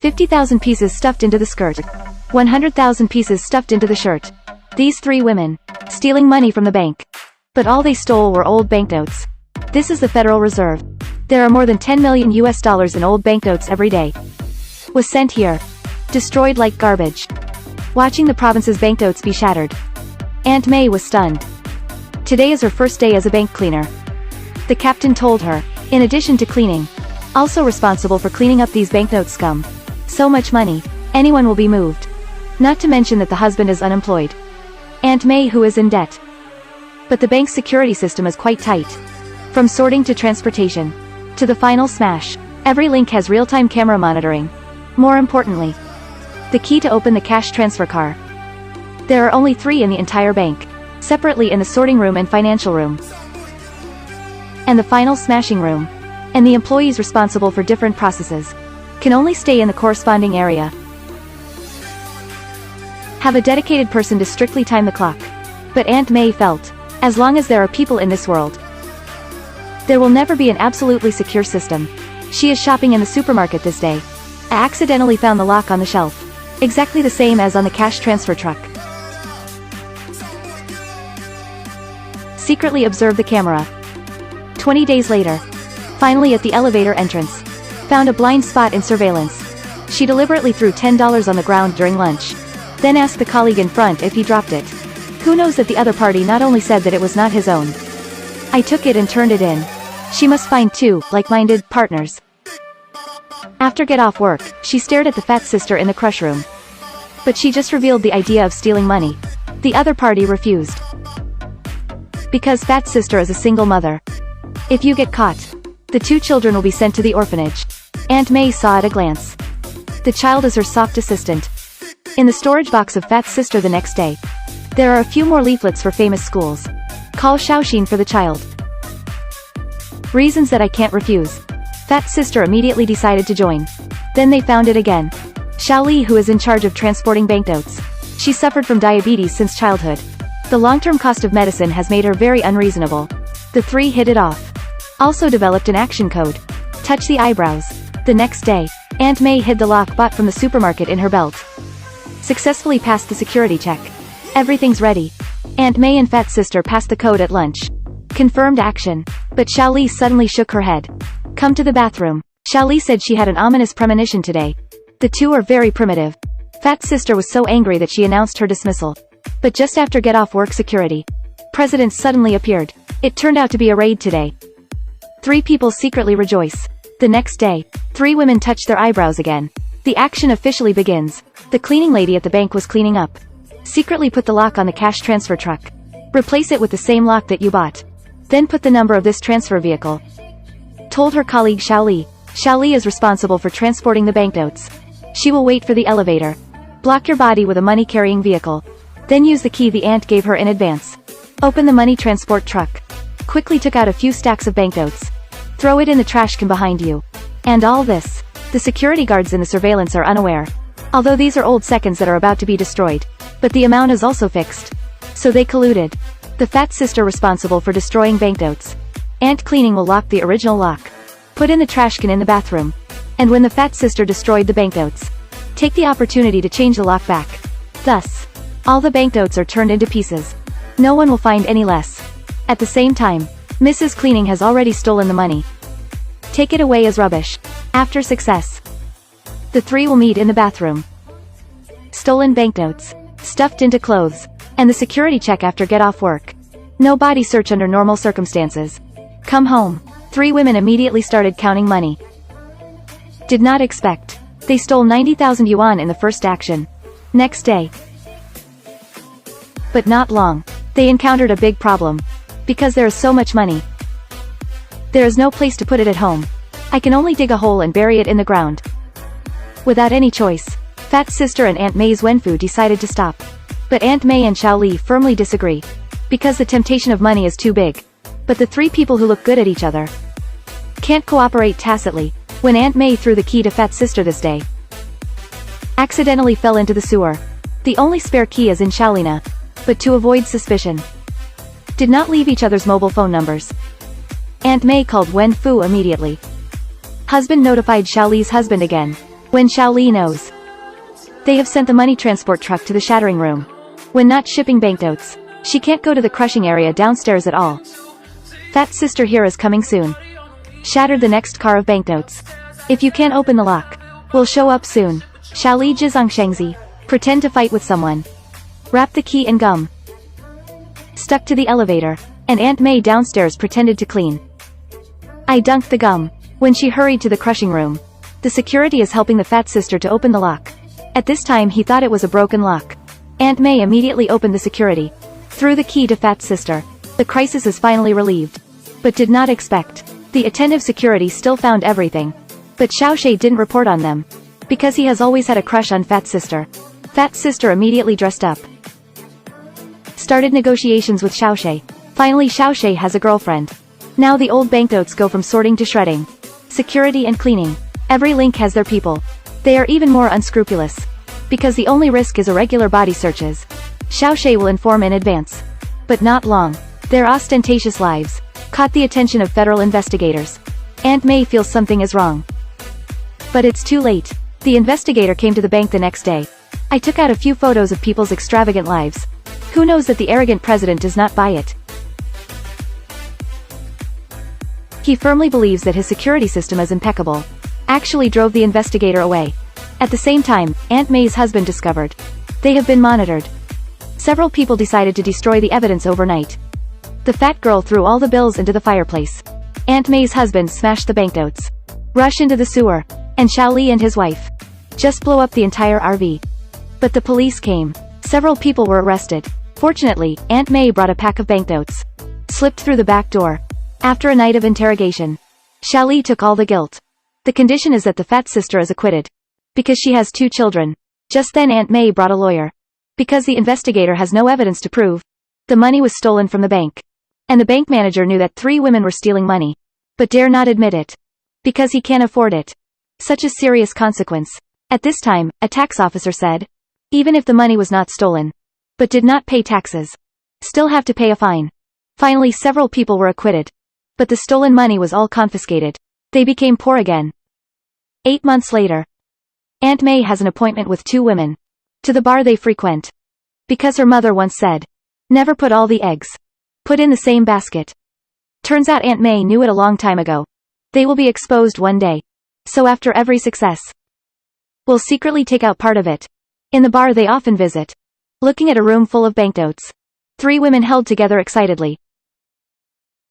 50,000 pieces stuffed into the skirt. 100,000 pieces stuffed into the shirt. These three women, stealing money from the bank. But all they stole were old banknotes. This is the Federal Reserve. There are more than 10 million US dollars in old banknotes every day. Was sent here. Destroyed like garbage. Watching the province's banknotes be shattered. Aunt May was stunned. Today is her first day as a bank cleaner. The captain told her, in addition to cleaning, also responsible for cleaning up these banknote scum. So much money, anyone will be moved. Not to mention that the husband is unemployed. Aunt May who is in debt. But the bank's security system is quite tight. From sorting to transportation. To the final smash. Every link has real-time camera monitoring. More importantly, the key to open the cash transfer car. There are only 3 in the entire bank. Separately in the sorting room and financial room. And the final smashing room. And the employees responsible for different processes can only stay in the corresponding area. Have a dedicated person to strictly time the clock. But Aunt May felt, as long as there are people in this world, there will never be an absolutely secure system. She is shopping in the supermarket this day. I accidentally found the lock on the shelf. Exactly the same as on the cash transfer truck. Secretly observed the camera. 20 days later. Finally at the elevator entrance. Found a blind spot in surveillance. She deliberately threw $10 on the ground during lunch. Then asked the colleague in front if he dropped it. Who knows that the other party not only said that it was not his own. I took it and turned it in. She must find 2 like-minded partners. After get off work, she stared at the fat sister in the crush room. But she just revealed the idea of stealing money. The other party refused. Because fat sister is a single mother. If you get caught, the 2 children will be sent to the orphanage. Aunt May saw at a glance. The child is her soft assistant. In the storage box of fat sister the next day. There are a few more leaflets for famous schools. Call Shaoxin for the child. Reasons that I can't refuse. Fat sister immediately decided to join. Then they found it again. Xiaoli who is in charge of transporting banknotes. She suffered from diabetes since childhood. The long-term cost of medicine has made her very unreasonable. The 3 hit it off. Also developed an action code. Touch the eyebrows. The next day, Aunt May hid the lock bought from the supermarket in her belt. Successfully passed the security check. Everything's ready. Aunt May and fat sister passed the code at lunch. Confirmed action. But Xiaoli suddenly shook her head. Come to the bathroom. Xiaoli said she had an ominous premonition today. The 2 are very primitive. Fat sister was so angry that she announced her dismissal. But just after get off work security, President suddenly appeared. It turned out to be a raid today. 3 people secretly rejoice. The next day, 3 women touch their eyebrows again. The action officially begins. The cleaning lady at the bank was cleaning up. Secretly put the lock on the cash transfer truck. Replace it with the same lock that you bought. Then put the number of this transfer vehicle. Told her colleague Xiaoli. Xiaoli is responsible for transporting the banknotes. She will wait for the elevator. Block your body with a money-carrying vehicle. Then use the key the aunt gave her in advance. Open the money transport truck. Quickly took out a few stacks of banknotes. Throw it in the trash can behind you. And all this. The security guards in the surveillance are unaware. Although these are old seconds that are about to be destroyed. But the amount is also fixed. So they colluded. The fat sister responsible for destroying banknotes. Aunt cleaning will lock the original lock. Put in the trash can in the bathroom. And when the fat sister destroyed the banknotes, take the opportunity to change the lock back. Thus, all the banknotes are turned into pieces. No one will find any less. At the same time, Mrs. Cleaning has already stolen the money. Take it away as rubbish. After success, the 3 will meet in the bathroom. Stolen banknotes, stuffed into clothes, and the security check after get off work. No body search under normal circumstances. Come home. 3 women immediately started counting money. Did not expect. They stole 90,000 yuan in the first action. Next day. But not long. They encountered a big problem. Because there is so much money. There is no place to put it at home. I can only dig a hole and bury it in the ground. Without any choice, fat sister and Aunt May's Wenfu decided to stop. But Aunt May and Xiaoli firmly disagree. Because the temptation of money is too big. But the 3 people who look good at each other can't cooperate tacitly. When Aunt May threw the key to fat sister this day, accidentally fell into the sewer. The only spare key is in Xiaolina. But to avoid suspicion, did not leave each other's mobile phone numbers. Aunt May called Wen Fu immediately. Husband notified Xiaoli's husband again. When Xiaoli knows. They have sent the money transport truck to the shattering room. When not shipping banknotes, she can't go to the crushing area downstairs at all. Fat sister here is coming soon. Shattered the next car of banknotes. If you can't open the lock, we'll show up soon. Xiaoli Zhangshengzi. Pretend to fight with someone. Wrap the key in gum. Stuck to the elevator, and Aunt May downstairs pretended to clean. I dunked the gum. When she hurried to the crushing room, the security is helping the fat sister to open the lock. At this time he thought it was a broken lock. Aunt May immediately opened the security. Threw the key to fat sister. The crisis is finally relieved. But did not expect. The attentive security still found everything. But Xiaoshe didn't report on them. Because he has always had a crush on fat sister. Fat sister immediately dressed up. Started negotiations with Xiaoshe. Finally Xiaoshe has a girlfriend. Now the old banknotes go from sorting to shredding. Security and cleaning. Every link has their people. They are even more unscrupulous. Because the only risk is irregular body searches. Xiaoshe will inform in advance. But not long. Their ostentatious lives caught the attention of federal investigators. Aunt May feels something is wrong. But it's too late. The investigator came to the bank the next day. I took out a few photos of people's extravagant lives. Who knows that the arrogant president does not buy it? He firmly believes that his security system is impeccable. Actually drove the investigator away. At the same time, Aunt May's husband discovered. They have been monitored. Several people decided to destroy the evidence overnight. The fat girl threw all the bills into the fireplace. Aunt May's husband smashed the banknotes. Rush into the sewer. And Xiaoli and his wife just blow up the entire RV. But the police came. Several people were arrested. Fortunately, Aunt May brought a pack of banknotes. Slipped through the back door. After a night of interrogation, Xiaoli took all the guilt. The condition is that the fat sister is acquitted. Because she has 2 children. Just then Aunt May brought a lawyer. Because the investigator has no evidence to prove. The money was stolen from the bank. And the bank manager knew that 3 women were stealing money. But dare not admit it. Because he can't afford it. Such a serious consequence. At this time, a tax officer said. Even if the money was not stolen. But did not pay taxes. Still have to pay a fine. Finally several people were acquitted. But the stolen money was all confiscated. They became poor again. 8 months later. Aunt May has an appointment with 2 women. To the bar they frequent. Because her mother once said. Never put all the eggs. Put in the same basket. Turns out Aunt May knew it a long time ago. They will be exposed one day. So after every success. Will secretly take out part of it. In the bar they often visit. Looking at a room full of banknotes. 3 women held together excitedly.